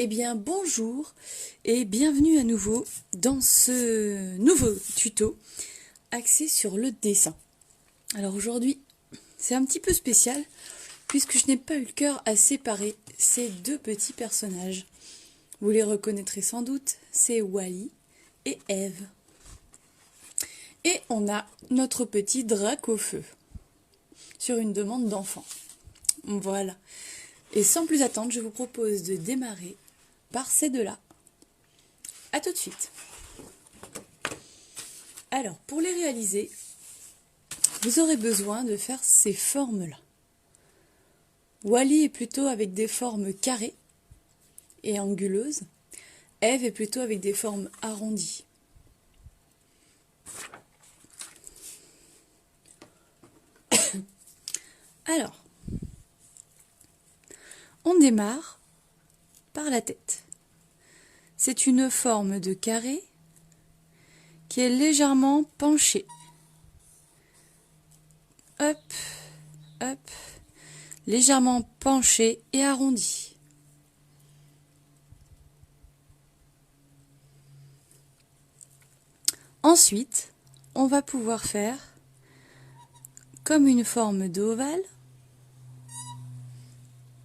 Eh bien bonjour et bienvenue à nouveau dans ce nouveau tuto axé sur le dessin. Alors aujourd'hui c'est un petit peu spécial puisque je n'ai pas eu le cœur à séparer ces deux petits personnages. Vous les reconnaîtrez sans doute, c'est Wally et Eve. Et on a notre petit Drac au feu sur une demande d'enfant. Voilà. Et sans plus attendre, je vous propose de démarrer par ces deux-là. A tout de suite. Alors, pour les réaliser, vous aurez besoin de faire ces formes-là. Wally est plutôt avec des formes carrées et anguleuses. Eve est plutôt avec des formes arrondies. Alors, on démarre par la tête. C'est une forme de carré qui est légèrement penchée. Hop, hop, légèrement penchée et arrondie. Ensuite, on va pouvoir faire comme une forme d'ovale,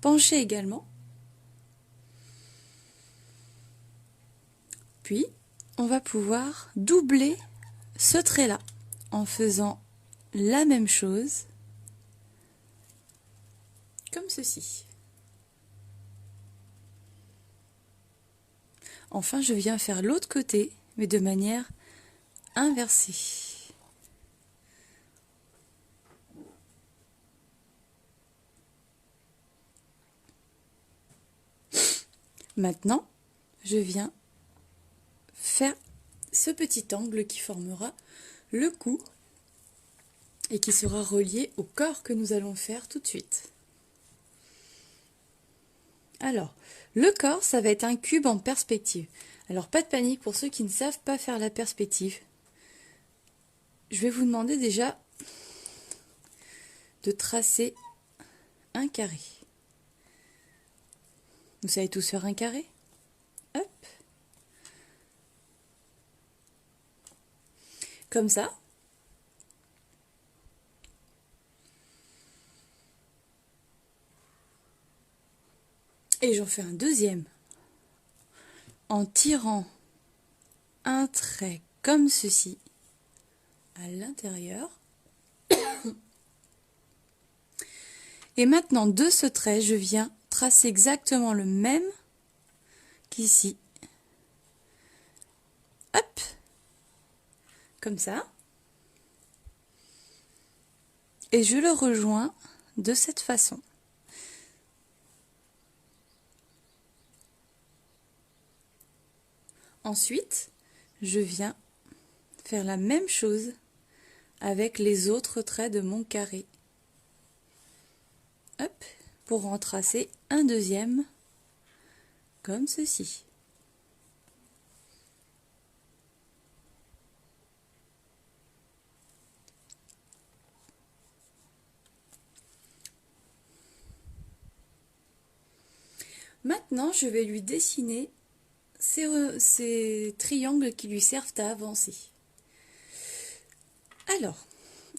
penchée également. Puis, on va pouvoir doubler ce trait-là en faisant la même chose, comme ceci. Enfin, je viens faire l'autre côté, mais de manière inversée. Maintenant, je viens faire ce petit angle qui formera le cou et qui sera relié au corps que nous allons faire tout de suite. Alors, le corps, ça va être un cube en perspective. Alors, pas de panique pour ceux qui ne savent pas faire la perspective. Je vais vous demander déjà de tracer un carré. Vous savez tous faire un carré? Hop. Comme ça. Et j'en fais un deuxième en tirant un trait comme ceci à l'intérieur. Et maintenant, de ce trait, je viens tracer exactement le même qu'ici. Hop, comme ça. Et je le rejoins de cette façon. Ensuite, je viens faire la même chose avec les autres traits de mon carré. Hop, pour en tracer un deuxième, comme ceci. Maintenant, je vais lui dessiner ces triangles qui lui servent à avancer. Alors,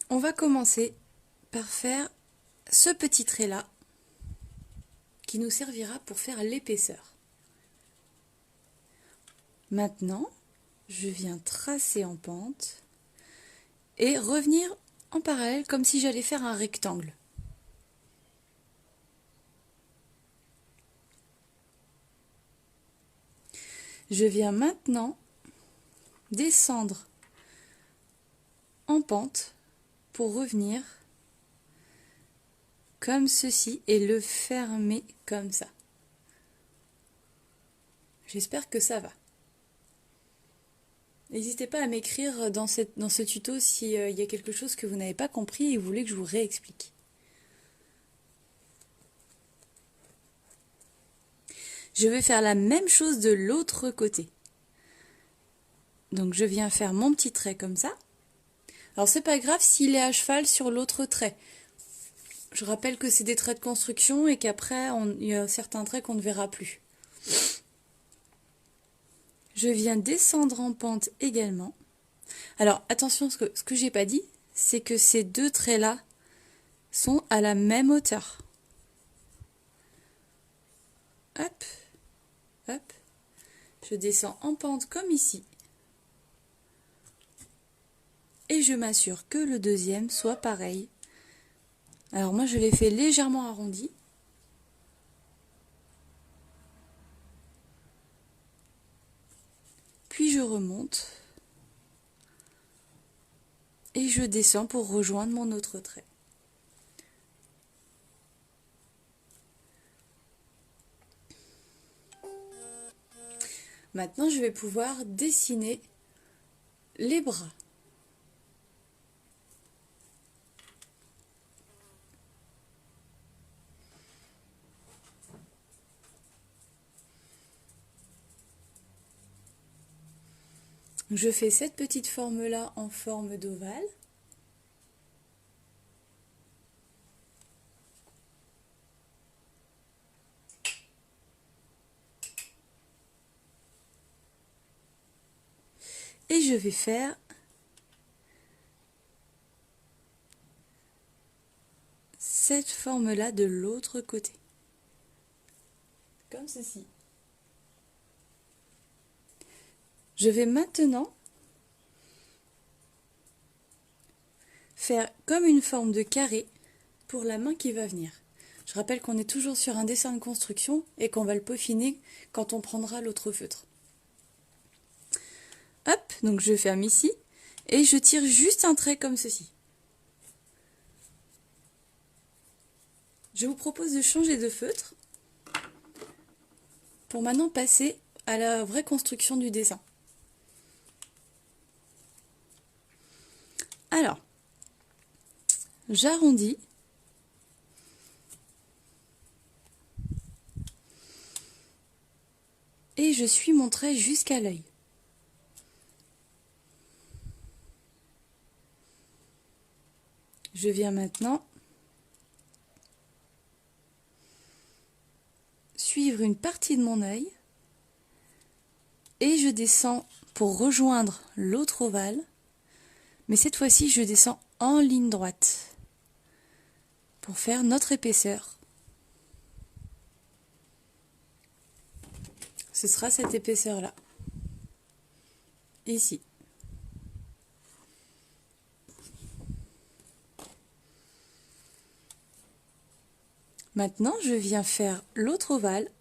on va commencer par faire ce petit trait-là qui nous servira pour faire l'épaisseur. Maintenant, je viens tracer en pente et revenir en parallèle comme si j'allais faire un rectangle. Je viens maintenant descendre en pente pour revenir comme ceci et le fermer comme ça. J'espère que ça va. N'hésitez pas à m'écrire dans ce tuto s'il y a quelque chose que vous n'avez pas compris et vous voulez que je vous réexplique. Je vais faire la même chose de l'autre côté. Donc je viens faire mon petit trait comme ça. Alors c'est pas grave s'il est à cheval sur l'autre trait. Je rappelle que c'est des traits de construction et qu'après il y a certains traits qu'on ne verra plus. Je viens descendre en pente également. Alors attention, ce que j'ai pas dit, c'est que ces deux traits-là sont à la même hauteur. Hop, hop. Je descends en pente comme ici. Et je m'assure que le deuxième soit pareil. Alors moi je l'ai fait légèrement arrondi. Puis je remonte. Et je descends pour rejoindre mon autre trait. Maintenant je vais pouvoir dessiner les bras. Je fais cette petite forme-là en forme d'ovale. Et je vais faire cette forme-là de l'autre côté. Comme ceci. Je vais maintenant faire comme une forme de carré pour la main qui va venir. Je rappelle qu'on est toujours sur un dessin de construction et qu'on va le peaufiner quand on prendra l'autre feutre. Hop, donc je ferme ici et je tire juste un trait comme ceci. Je vous propose de changer de feutre pour maintenant passer à la vraie construction du dessin. Alors, j'arrondis. Et je suis mon trait jusqu'à l'œil. Je viens maintenant suivre une partie de mon œil et je descends pour rejoindre l'autre ovale, mais cette fois-ci je descends en ligne droite pour faire notre épaisseur. Ce sera cette épaisseur-là, ici. Maintenant, je viens faire l'autre ovale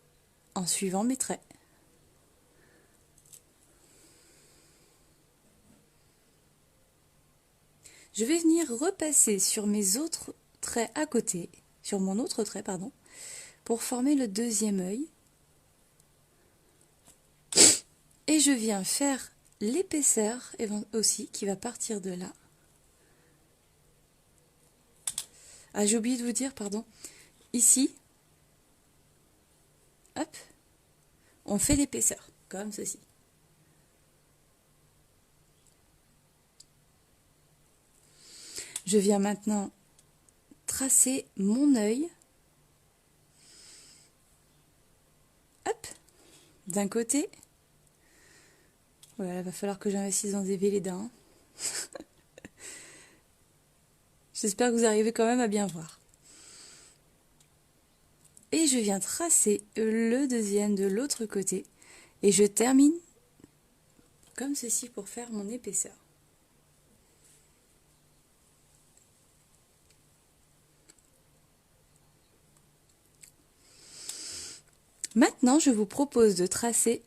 en suivant mes traits. Je vais venir repasser sur mes autres traits à côté, sur mon autre trait, pardon, pour former le deuxième œil. Et je viens faire l'épaisseur aussi qui va partir de là. Ah, j'ai oublié de vous dire, pardon. Ici, hop, on fait l'épaisseur, comme ceci. Je viens maintenant tracer mon œil. Hop, d'un côté. Voilà, il va falloir que j'investisse dans des Vélédins. J'espère que vous arrivez quand même à bien voir. Et je viens tracer le deuxième de l'autre côté. Et je termine comme ceci pour faire mon épaisseur. Maintenant, je vous propose de tracer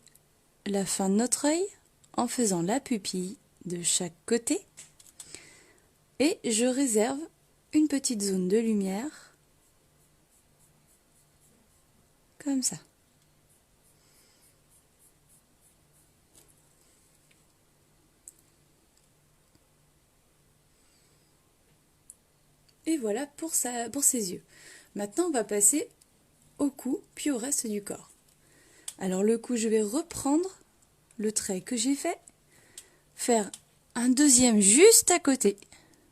la fin de notre œil en faisant la pupille de chaque côté. Et je réserve une petite zone de lumière, comme ça. Et voilà pour ses yeux. Maintenant, on va passer au cou, puis au reste du corps. Alors le cou, je vais reprendre le trait que j'ai fait, faire un deuxième juste à côté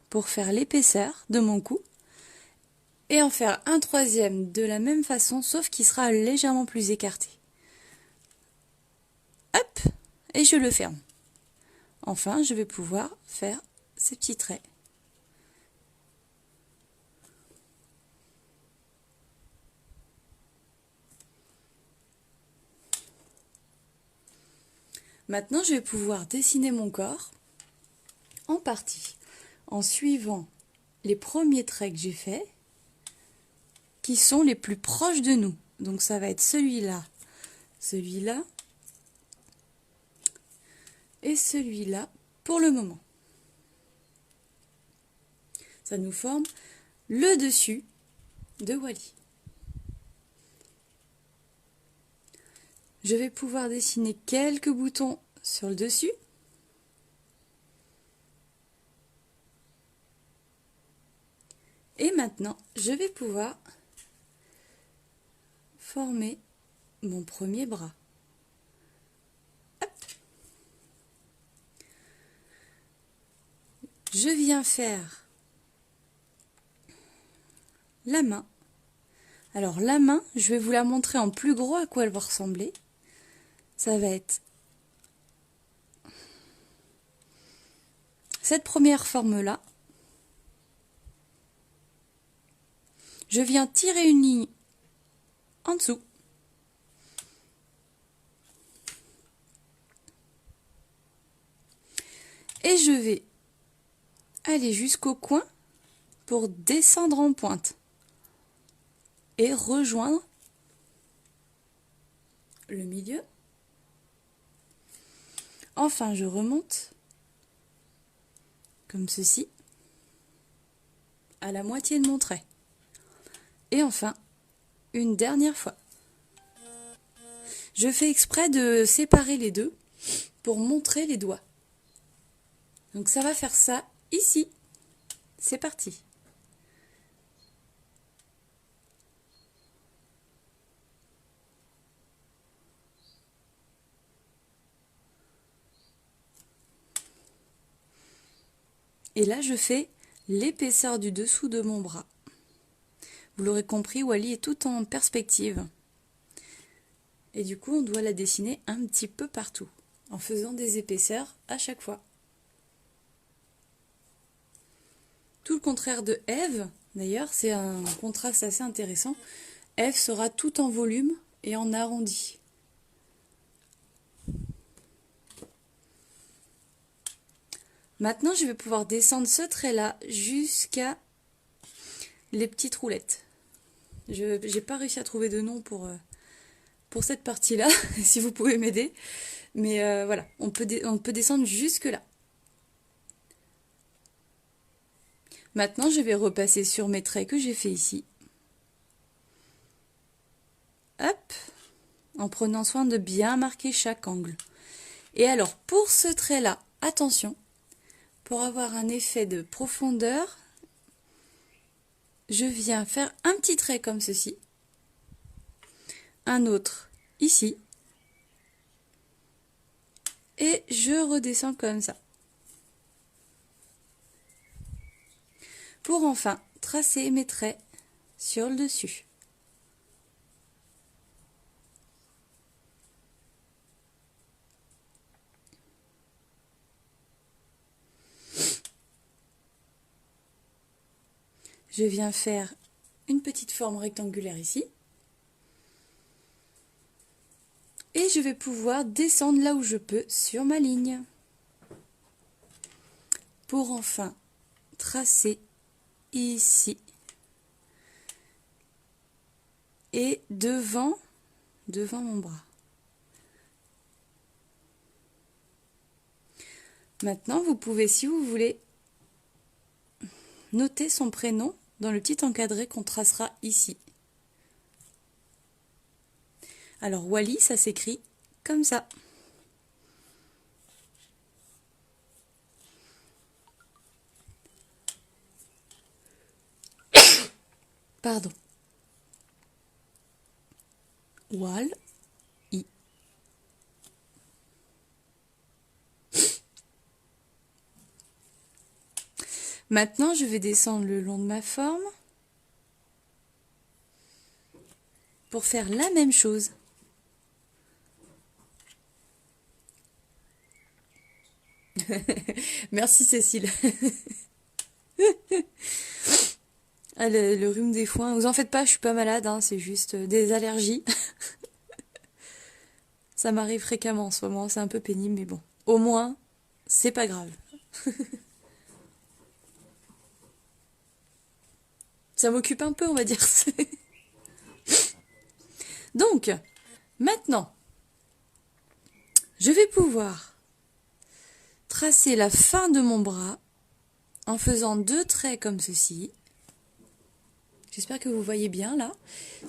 pour faire l'épaisseur de mon cou, et en faire un troisième de la même façon, sauf qu'il sera légèrement plus écarté. Hop, et je le ferme. Enfin, je vais pouvoir faire ces petits traits. Maintenant, je vais pouvoir dessiner mon corps en partie, en suivant les premiers traits que j'ai faits, qui sont les plus proches de nous. Donc ça va être celui-là, celui-là et celui-là pour le moment. Ça nous forme le dessus de Wally. Je vais pouvoir dessiner quelques boutons sur le dessus. Et maintenant, je vais pouvoir former mon premier bras. Hop. Je viens faire la main. Alors la main, je vais vous la montrer en plus gros à quoi elle va ressembler. Ça va être cette première forme-là. Je viens tirer une ligne en dessous. Et je vais aller jusqu'au coin pour descendre en pointe et rejoindre le milieu. Enfin, je remonte comme ceci à la moitié de mon trait. Et enfin, une dernière fois. Je fais exprès de séparer les deux pour montrer les doigts. Donc ça va faire ça ici. C'est parti. Et là, je fais l'épaisseur du dessous de mon bras. Vous l'aurez compris, Wally est tout en perspective. Et du coup, on doit la dessiner un petit peu partout, en faisant des épaisseurs à chaque fois. Tout le contraire de Ève, d'ailleurs, c'est un contraste assez intéressant. Ève sera tout en volume et en arrondi. Maintenant, je vais pouvoir descendre ce trait-là jusqu'à les petites roulettes. Je n'ai pas réussi à trouver de nom pour cette partie-là, si vous pouvez m'aider. Mais voilà, on peut descendre jusque-là. Maintenant, je vais repasser sur mes traits que j'ai fait ici. Hop, en prenant soin de bien marquer chaque angle. Et alors, pour ce trait-là, attention, pour avoir un effet de profondeur, je viens faire un petit trait comme ceci, un autre ici, et je redescends comme ça. Pour enfin tracer mes traits sur le dessus. Je viens faire une petite forme rectangulaire ici. Et je vais pouvoir descendre là où je peux sur ma ligne. Pour enfin tracer ici. Et devant mon bras. Maintenant, vous pouvez, si vous voulez, noter son prénom dans le petit encadré qu'on tracera ici. Alors Wally, ça s'écrit comme ça. Pardon. Wall. I. Maintenant, je vais descendre le long de ma forme pour faire la même chose. Merci Cécile. Ah, le rhume des foins, vous en faites pas, je suis pas malade, hein, c'est juste des allergies. Ça m'arrive fréquemment en ce moment, c'est un peu pénible, mais bon. Au moins, c'est pas grave. Ça m'occupe un peu, on va dire. Donc, maintenant, je vais pouvoir tracer la fin de mon bras en faisant 2 traits comme ceci. J'espère que vous voyez bien là.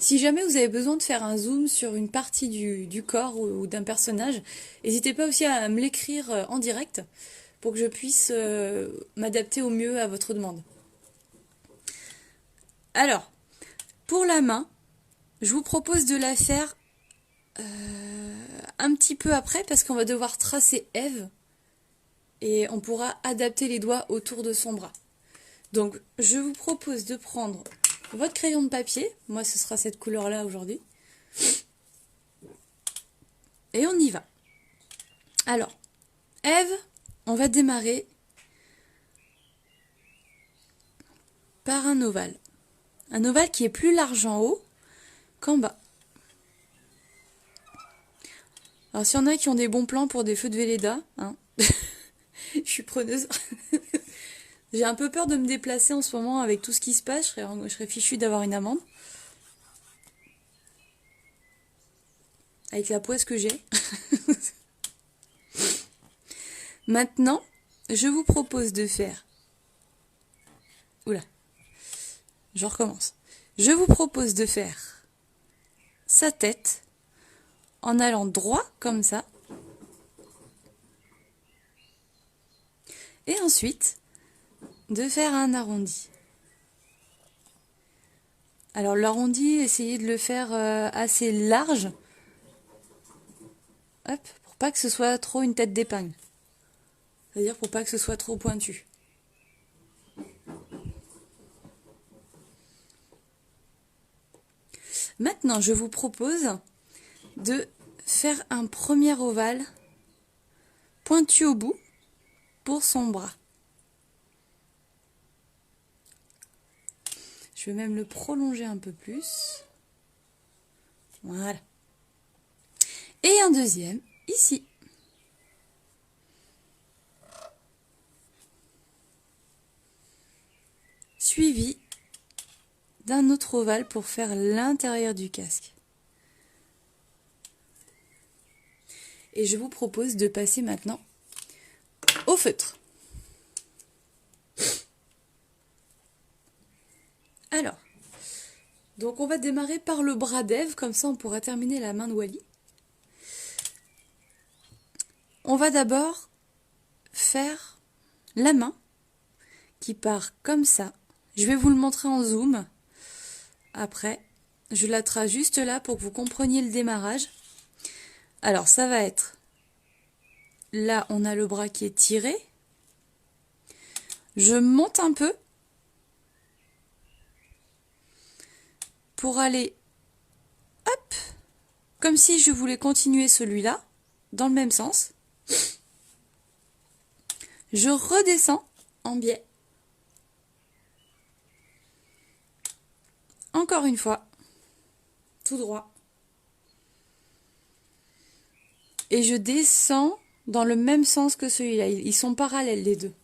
Si jamais vous avez besoin de faire un zoom sur une partie du corps ou d'un personnage, n'hésitez pas aussi à me l'écrire en direct pour que je puisse m'adapter au mieux à votre demande. Alors, pour la main, je vous propose de la faire un petit peu après parce qu'on va devoir tracer Ève et on pourra adapter les doigts autour de son bras. Donc, je vous propose de prendre votre crayon de papier. Moi, ce sera cette couleur-là aujourd'hui. Et on y va. Alors, Ève, on va démarrer par un ovale. Un ovale qui est plus large en haut qu'en bas. Alors, s'il y en a qui ont des bons plans pour des feux de Velleda, hein, je suis preneuse. J'ai un peu peur de me déplacer en ce moment avec tout ce qui se passe. Je serais fichue d'avoir une amende. Avec la poisse que j'ai. Maintenant, je vous propose de faire... Oula. Je recommence. Je vous propose de faire sa tête en allant droit comme ça. Et ensuite, de faire un arrondi. Alors l'arrondi, essayez de le faire assez large. Hop, pour pas que ce soit trop une tête d'épingle. C'est-à-dire pour pas que ce soit trop pointu. Maintenant, je vous propose de faire un premier ovale pointu au bout pour son bras. Je vais même le prolonger un peu plus. Voilà. Et un deuxième, ici. Suivi d'un autre ovale pour faire l'intérieur du casque. Et je vous propose de passer maintenant au feutre. Alors, donc on va démarrer par le bras d'Ève, comme ça on pourra terminer la main de Wally. On va d'abord faire la main qui part comme ça. Je vais vous le montrer en zoom. Après, je la trace juste là pour que vous compreniez le démarrage. Alors, ça va être... Là, on a le bras qui est tiré. Je monte un peu pour aller, hop, comme si je voulais continuer celui-là, dans le même sens. Je redescends en biais. Encore une fois, tout droit. Et je descends dans le même sens que celui-là. Ils sont parallèles les deux.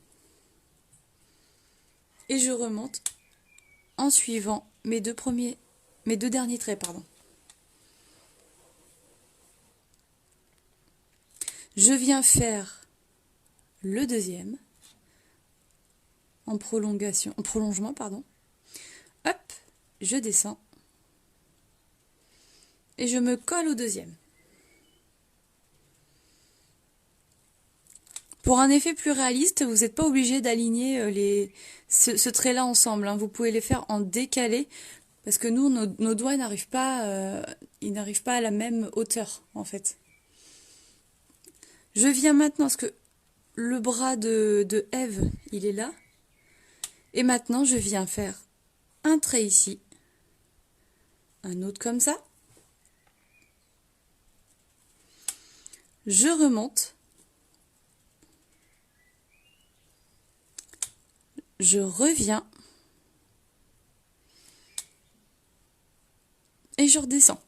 Et je remonte en suivant mes deux derniers traits, pardon. Je viens faire le deuxième en prolongement, pardon. Hop, je descends et je me colle au deuxième. Pour un effet plus réaliste, vous n'êtes pas obligé d'aligner ce trait-là ensemble, hein. Vous pouvez les faire en décalé parce que nous, nos doigts n'arrivent pas à la même hauteur en fait. Je viens maintenant, parce que le bras de Ève, il est là. Et maintenant, je viens faire un trait ici, un autre comme ça. Je remonte. je reviens et je redescends.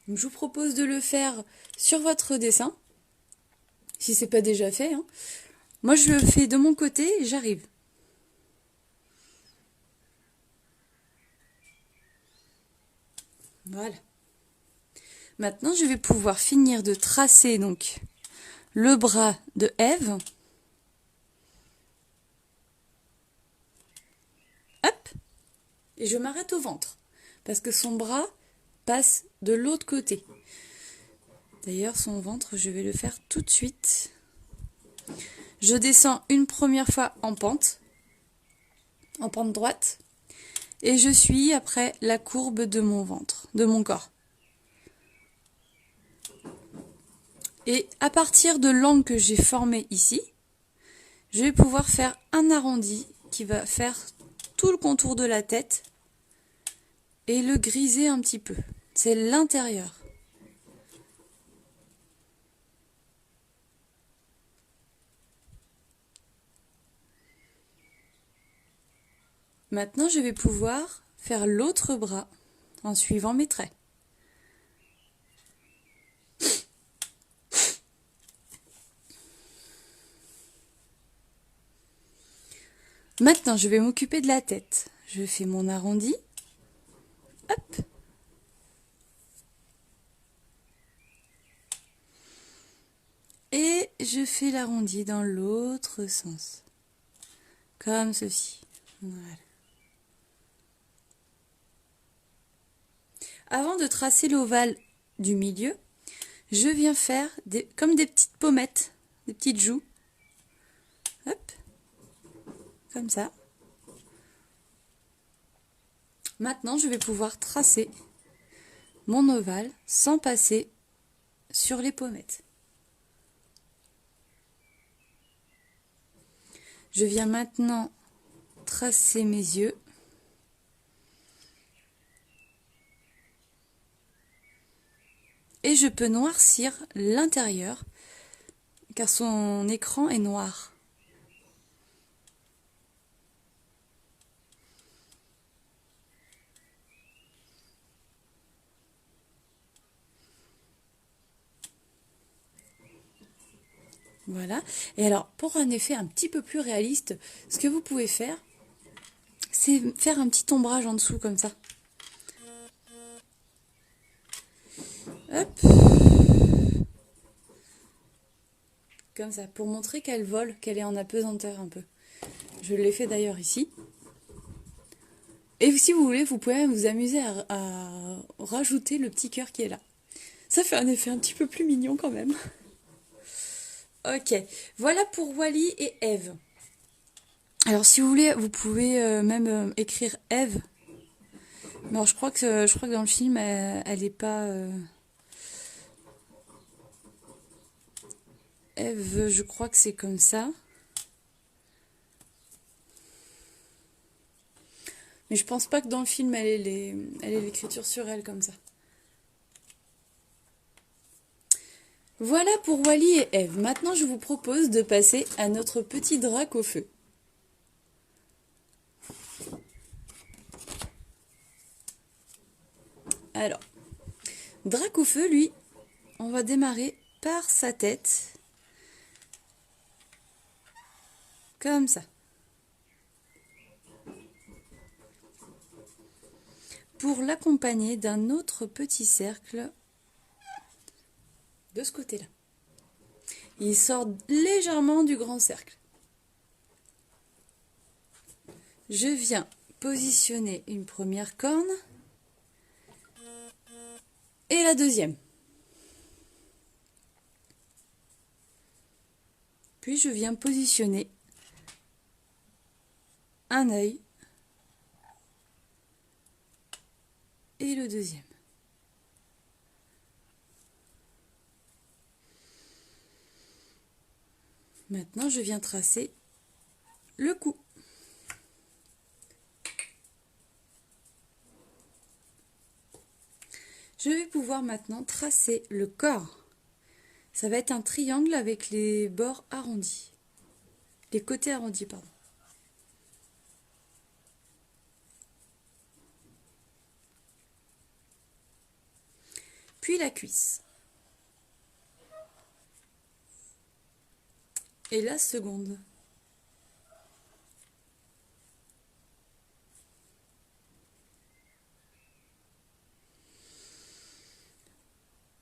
Donc, je vous propose de le faire sur votre dessin, si c'est pas déjà fait, hein. Moi, je le fais de mon côté et j'arrive. Voilà. Maintenant, je vais pouvoir finir de tracer donc le bras de Ève. Hop. Et je m'arrête au ventre parce que son bras passe de l'autre côté. D'ailleurs, son ventre, je vais le faire tout de suite. Je descends une première fois en pente droite, et je suis après la courbe de mon ventre, de mon corps. Et à partir de l'angle que j'ai formé ici, je vais pouvoir faire un arrondi qui va faire tout le contour de la tête et le griser un petit peu. C'est l'intérieur. Maintenant, je vais pouvoir faire l'autre bras en suivant mes traits. Maintenant, je vais m'occuper de la tête. Je fais mon arrondi. Hop. Et je fais l'arrondi dans l'autre sens. Comme ceci. Voilà. Avant de tracer l'ovale du milieu, je viens faire comme des petites pommettes, des petites joues. Hop. Comme ça. Maintenant, je vais pouvoir tracer mon ovale sans passer sur les pommettes. Je viens maintenant tracer mes yeux. Et je peux noircir l'intérieur, car son écran est noir. Voilà. Et alors, pour un effet un petit peu plus réaliste, ce que vous pouvez faire, c'est faire un petit ombrage en dessous, comme ça. Hop. Comme ça, pour montrer qu'elle vole, qu'elle est en apesanteur un peu. Je l'ai fait d'ailleurs ici. Et si vous voulez, vous pouvez même vous amuser à rajouter le petit cœur qui est là. Ça fait un effet un petit peu plus mignon quand même. Ok, voilà pour Wally et Ève. Alors si vous voulez, vous pouvez même écrire Ève. Mais alors, je crois que dans le film, elle n'est pas... Ève, je crois que c'est comme ça. Mais je pense pas que dans le film, elle ait l'écriture sur elle comme ça. Voilà pour Wally et Ève. Maintenant, je vous propose de passer à notre petit drac au feu. Alors, drac au feu, lui, on va démarrer par sa tête. Comme ça. Pour l'accompagner d'un autre petit cercle de ce côté-là. Il sort légèrement du grand cercle. Je viens positionner une première corne et la deuxième. Puis je viens positionner un œil et le deuxième. Maintenant, je viens tracer le cou. Je vais pouvoir maintenant tracer le corps. Ça va être un triangle avec les bords arrondis. Les côtés arrondis, pardon. Puis la cuisse. Et la seconde.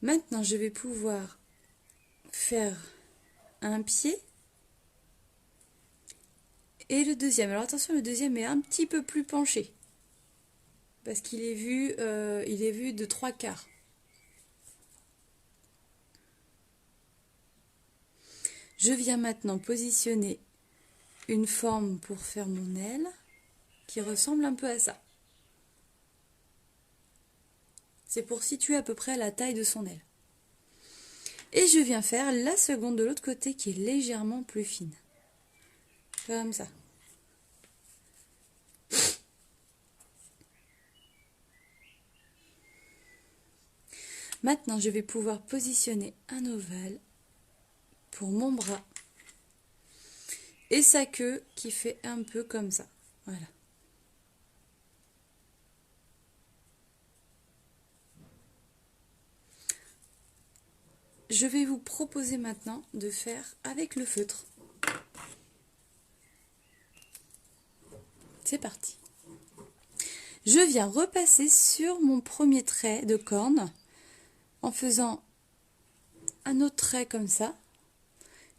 Maintenant, je vais pouvoir faire un pied et le deuxième. Alors attention, le deuxième est un petit peu plus penché parce qu'il est vu, de 3/4. Je viens maintenant positionner une forme pour faire mon aile qui ressemble un peu à ça. C'est pour situer à peu près la taille de son aile. Et je viens faire la seconde de l'autre côté qui est légèrement plus fine. Comme ça. Maintenant, je vais pouvoir positionner un ovale pour mon bras et sa queue qui fait un peu comme ça. Voilà. Je vais vous proposer maintenant de faire avec le feutre. C'est parti. Je viens repasser sur mon premier trait de corne en faisant un autre trait comme ça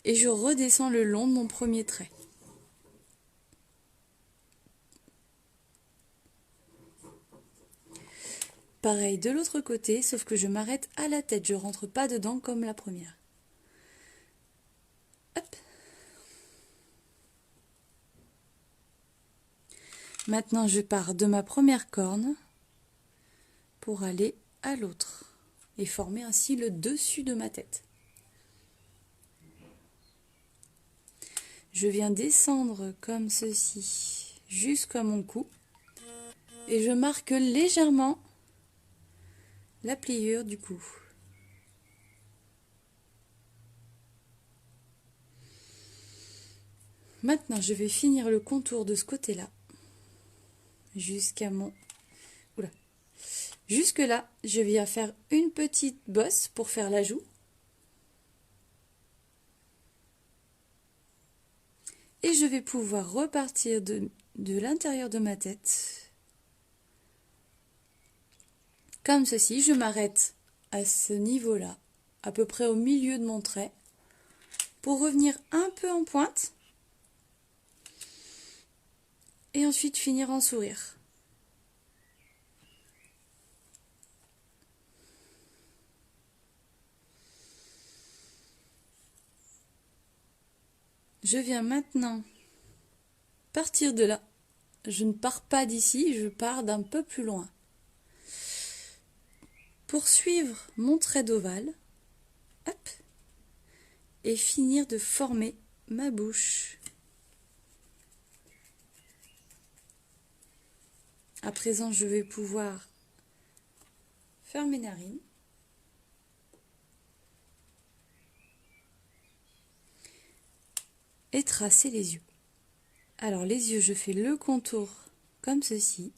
et je redescends le long de mon premier trait. Pareil de l'autre côté, sauf que je m'arrête à la tête, je rentre pas dedans comme la première. Hop. Maintenant, je pars de ma première corne pour aller à l'autre et former ainsi le dessus de ma tête. Je viens descendre comme ceci jusqu'à mon cou et je marque légèrement la pliure du cou. Maintenant, je vais finir le contour de ce côté-là jusqu'à mon... Oula. Jusque là, je viens faire une petite bosse pour faire la joue. Et je vais pouvoir repartir de l'intérieur de ma tête. Comme ceci, je m'arrête à ce niveau-là, à peu près au milieu de mon trait, pour revenir un peu en pointe. Et ensuite finir en sourire. Je viens maintenant partir de là. Je ne pars pas d'ici, je pars d'un peu plus loin. Pour suivre mon trait d'ovale, hop, et finir de former ma bouche. À présent, je vais pouvoir faire mes narines. Et tracer les yeux. Alors les yeux, je fais le contour comme ceci,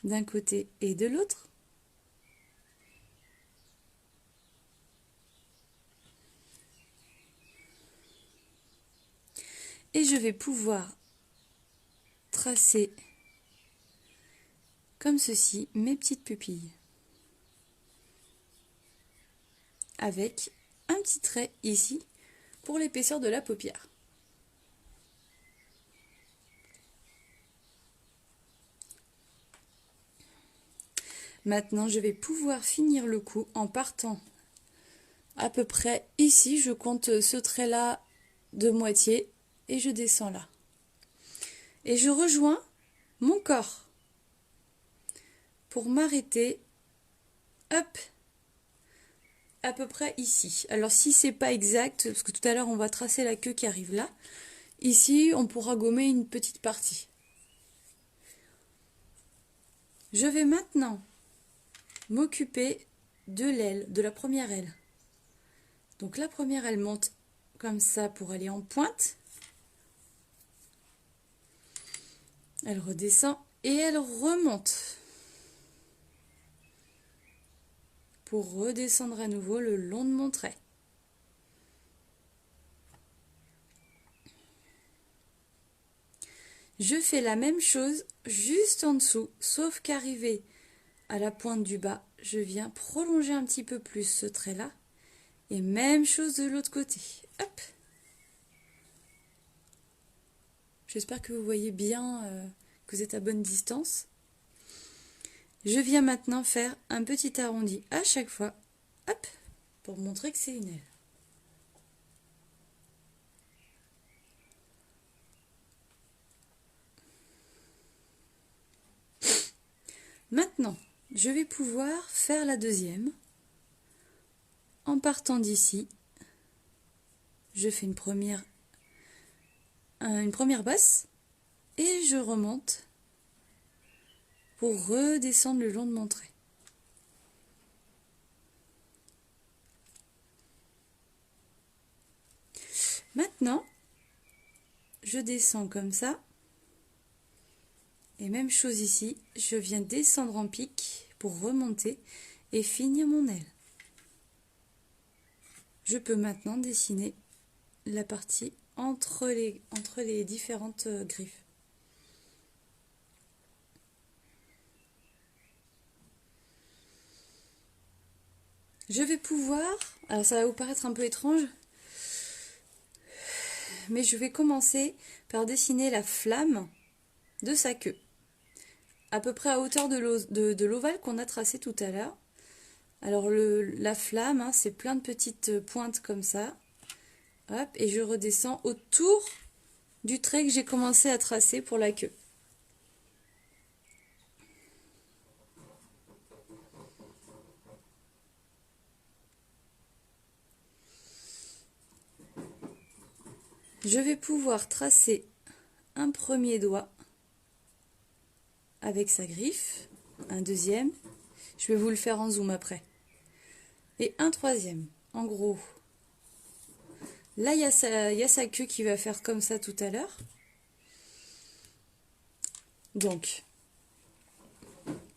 d'un côté et de l'autre. Et je vais pouvoir tracer comme ceci mes petites pupilles. Avec un petit trait ici pour l'épaisseur de la paupière. Maintenant, je vais pouvoir finir le cou en partant à peu près ici. Je compte ce trait-là de moitié et je descends là. Et je rejoins mon corps pour m'arrêter, hop, à peu près ici. Alors si c'est pas exact, parce que tout à l'heure on va tracer la queue qui arrive là, ici on pourra gommer une petite partie. Je vais maintenant m'occuper de l'aile, de la première aile. Donc la première, elle monte comme ça pour aller en pointe. Elle redescend et elle remonte pour redescendre à nouveau le long de mon trait. Je fais la même chose juste en dessous, sauf qu'arrivé à la pointe du bas, je viens prolonger un petit peu plus ce trait-là. Et même chose de l'autre côté. Hop. J'espère que vous voyez bien, que vous êtes à bonne distance. Je viens maintenant faire un petit arrondi à chaque fois, hop, pour montrer que c'est une aile. Maintenant, je vais pouvoir faire la deuxième. En partant d'ici, je fais une première bosse et je remonte pour redescendre le long de mon trait. Maintenant, je descends comme ça. Et même chose ici, je viens descendre en pique pour remonter et finir mon aile. Je peux maintenant dessiner la partie entre les différentes griffes. Je vais pouvoir, alors ça va vous paraître un peu étrange, mais je vais commencer par dessiner la flamme de sa queue, à peu près à hauteur de l'ovale qu'on a tracé tout à l'heure. Alors la flamme, hein, c'est plein de petites pointes comme ça. Hop, et je redescends autour du trait que j'ai commencé à tracer pour la queue. Je vais pouvoir tracer un premier doigt avec sa griffe, un deuxième, je vais vous le faire en zoom après, et un troisième. En gros, là il y a sa queue qui va faire comme ça tout à l'heure. Donc,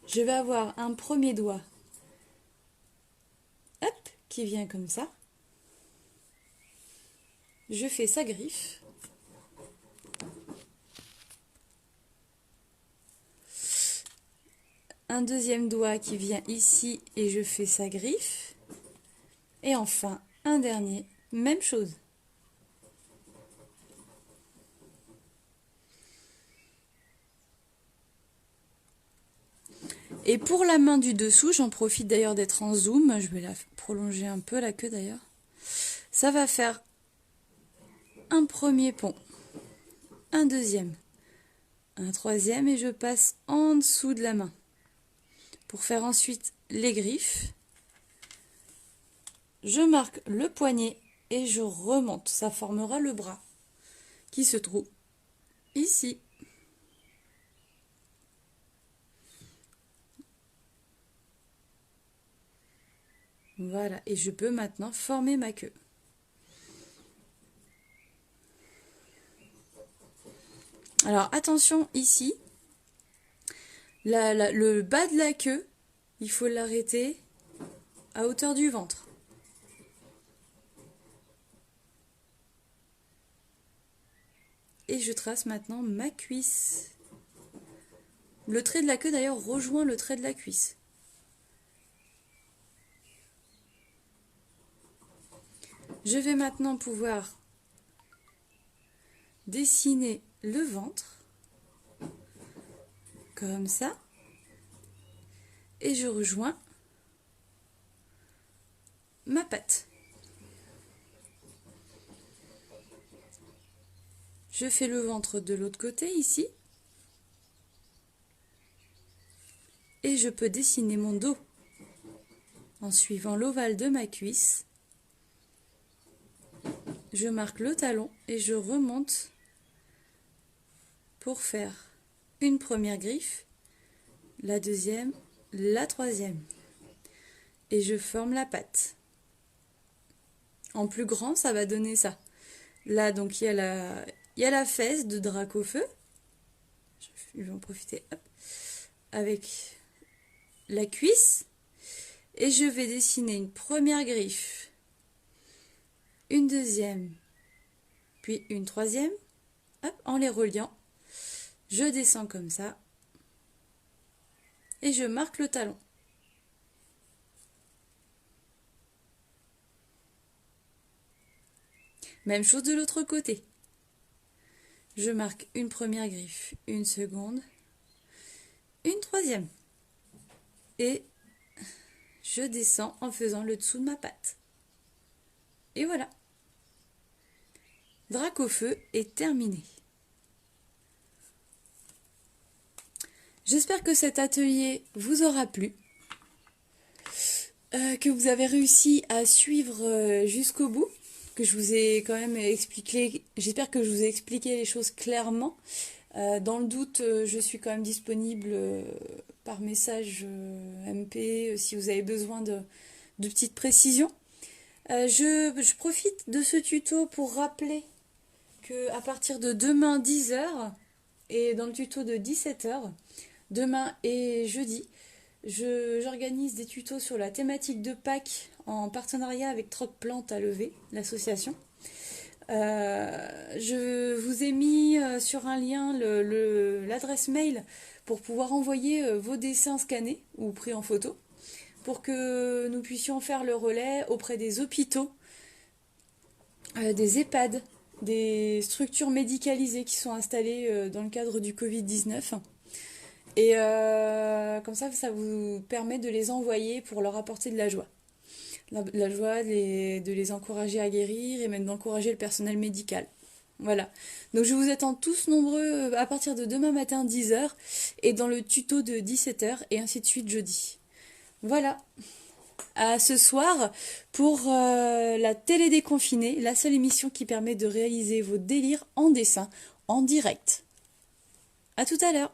je vais avoir un premier doigt, hop, qui vient comme ça. Je fais sa griffe. Un deuxième doigt qui vient ici et je fais sa griffe. Et enfin, un dernier, même chose. Et pour la main du dessous, j'en profite d'ailleurs d'être en zoom, je vais la prolonger un peu la queue d'ailleurs. Ça va faire un premier pont, un deuxième, un troisième et je passe en dessous de la main. Pour faire ensuite les griffes, je marque le poignet et je remonte. Ça formera le bras qui se trouve ici. Voilà, et je peux maintenant former ma queue. Alors attention ici, le bas de la queue, il faut l'arrêter à hauteur du ventre. Et je trace maintenant ma cuisse. Le trait de la queue d'ailleurs rejoint le trait de la cuisse. Je vais maintenant pouvoir dessiner le ventre, comme ça, et je rejoins ma patte. Je fais le ventre de l'autre côté ici, et je peux dessiner mon dos en suivant l'ovale de ma cuisse. Je marque le talon et je remonte pour faire une première griffe, la deuxième, la troisième. Et je forme la patte en plus grand, ça va donner ça. Là, donc, il y a la fesse de Dracofeu. Je vais en profiter, hop, avec la cuisse. Et je vais dessiner une première griffe, une deuxième, puis une troisième, hop, en les reliant. Je descends comme ça. Et je marque le talon. Même chose de l'autre côté. Je marque une première griffe, une seconde, une troisième. Et je descends en faisant le dessous de ma patte. Et voilà. Dracofeu est terminé. J'espère que cet atelier vous aura plu, que vous avez réussi à suivre jusqu'au bout, que je vous ai quand même expliqué, j'espère que je vous ai expliqué les choses clairement. Dans le doute, je suis quand même disponible par message MP si vous avez besoin de petites précisions. Je profite de ce tuto pour rappeler que à partir de demain 10h et dans le tuto de 17h, demain et jeudi, j'organise des tutos sur la thématique de Pâques en partenariat avec Troc Plantes à Lever, l'association. Je vous ai mis sur un lien l'adresse mail pour pouvoir envoyer vos dessins scannés ou pris en photo pour que nous puissions faire le relais auprès des hôpitaux, des EHPAD, des structures médicalisées qui sont installées dans le cadre du Covid-19. Et comme ça vous permet de les envoyer pour leur apporter de la joie. La joie de les encourager à guérir et même d'encourager le personnel médical. Voilà. Donc je vous attends tous nombreux à partir de demain matin 10h et dans le tuto de 17h et ainsi de suite jeudi. Voilà. À ce soir pour la télé déconfinée, la seule émission qui permet de réaliser vos délires en dessin en direct. À tout à l'heure.